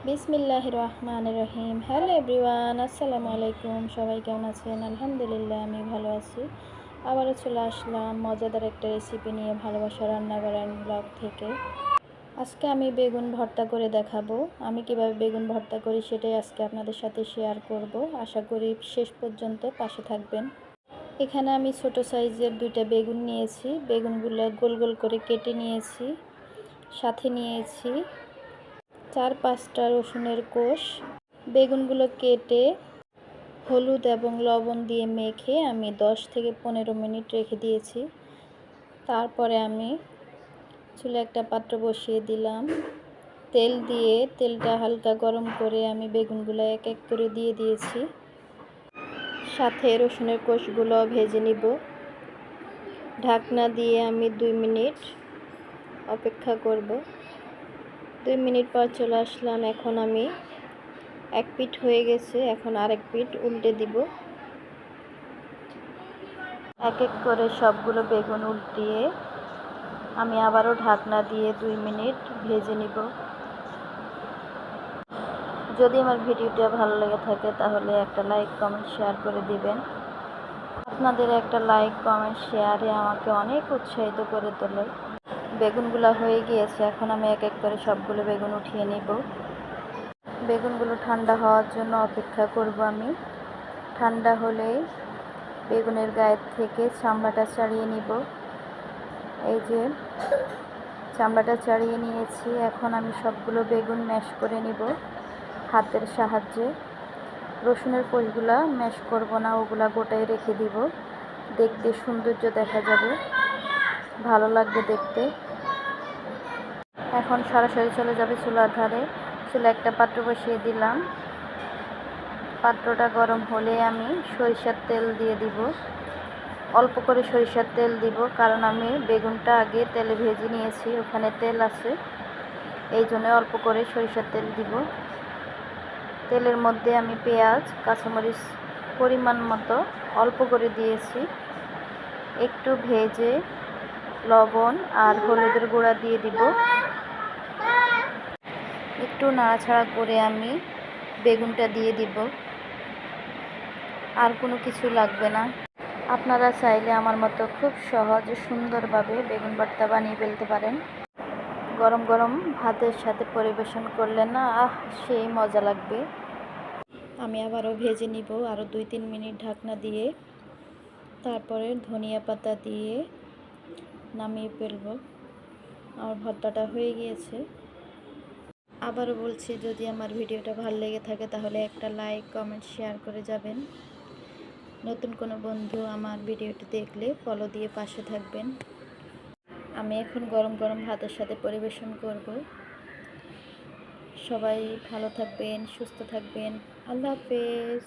বিসমিল্লাহির রহমানির রহিম। Hello everyone, আসসালামু আলাইকুম। সবাই কেমন আছেন? আলহামদুলিল্লাহ, আমি ভালো আছি। আবারও চলে আসলাম মজাদার একটা রেসিপি নিয়ে ভালোবাসা রান্নাঘর অ্যান্ড ব্লগ থেকে। আজকে আমি বেগুন ভর্তা করে দেখাবো। আমি কিভাবে বেগুন ভর্তা করি সেটাই আজকে আপনাদের সাথে শেয়ার করব। আশা করি শেষ পর্যন্ত পাশে থাকবেন। এখানে আমি ছোট সাইজের 2টা বেগুন নিয়েছি। বেগুনগুলো গোল গোল করে কেটে নিয়েছি। সাথে নিয়েছি 4-5টা রসুনের কোষ। বেগুনগুলো কেটে হলুদ এবং লবণ দিয়ে মেখে আমি 10 থেকে 15 মিনিট রেখে দিয়েছি। তারপরে আমি চুলায় একটা পাত্র বসিয়ে দিলাম। তেল দিয়ে তেলটা হালকা গরম করে আমি বেগুনগুলো এক এক করে দিয়ে দিয়েছি। সাথে রসুনের কোষগুলো ভেজে নিব। ঢাকনা দিয়ে আমি 2 মিনিট অপেক্ষা করব। 2 মিনিট পর চলে আসলাম। এখন আমি এক পিঠ হয়ে গেছে, এখন আরেক পিঠ উল্টে দিব। এক এক করে সবগুলো বেগুন উল্টিয়ে আমি আবারও ঢাকনা দিয়ে 2 মিনিট ভেজে নিব। যদি আমার ভিডিওটা ভালো লেগে থাকে তাহলে একটা লাইক কমেন্ট শেয়ার করে দিবেন। আপনাদের একটা লাইক কমেন্ট শেয়ারে আমাকে অনেক উৎসাহিত করে তোলে। বেগুনগুলো হয়ে গিয়েছে, এখন আমি এক এক করে সবগুলো বেগুন উঠিয়ে নিব। বেগুনগুলো ঠান্ডা হওয়ার জন্য অপেক্ষা করব আমি। ঠান্ডা হলেই বেগুনের গায়ের থেকে চামড়াটা ছাড়িয়ে নিব। এই যে চামড়াটা ছাড়িয়ে নিয়েছি। এখন আমি সবগুলো বেগুন ম্যাশ করে নিব হাতের সাহায্যে। রসুনের কোষগুলা ম্যাশ করব না, ওগুলা গোটাই রেখে দিব। দেখতে সৌন্দর্য দেখা যাবে, ভালো লাগবে দেখতে। এখন সরাসরি চলে যাবে চুলার ধারে। চুলা একটা পাত্র বসিয়ে দিলাম। পাত্রটা গরম হলে আমি সরিষার তেল দিয়ে দিব। অল্প করে সরিষার তেল দিব, কারণ আমি বেগুনটা আগে তেলে ভেজে নিয়েছি, ওখানে তেল আছে, এই জন্য অল্প করে সরিষার তেল দিব। তেলের মধ্যে আমি পেঁয়াজ কাঁচামরিচ পরিমাণ মতো অল্প করে দিয়েছি। একটু ভেজে লবণ আর হলুদের গুঁড়া দিয়ে দিব। একটু নাড়াচাড়া করে আমি বেগুনটা দিয়ে দিব। আর কোনো কিছু লাগবে না। আপনারা চাইলে আমার মতো খুব সহজে সুন্দরভাবে বেগুন ভর্তা বানিয়ে ফেলতে পারেন। গরম গরম ভাতের সাথে পরিবেশন করলে না সেই মজা লাগবে। আমি আবারও ভেজে নিব আরও 2-3 মিনিট ঢাকনা দিয়ে। তারপরে ধনিয়া পাতা দিয়ে নামিয়ে ফেলব। আমার ভর্তাটা হয়ে গিয়েছে। আবারও বলছি, যদি আমার ভিডিওটা ভালো লেগে থাকে তাহলে একটা লাইক কমেন্ট শেয়ার করে যাবেন। নতুন কোনো বন্ধু আমার ভিডিওটি দেখলে ফলো দিয়ে পাশে থাকবেন। আমি এখন গরম গরম ভাতের সাথে পরিবেশন করব। সবাই ভালো থাকবেন, সুস্থ থাকবেন। আল্লাহ হাফেজ।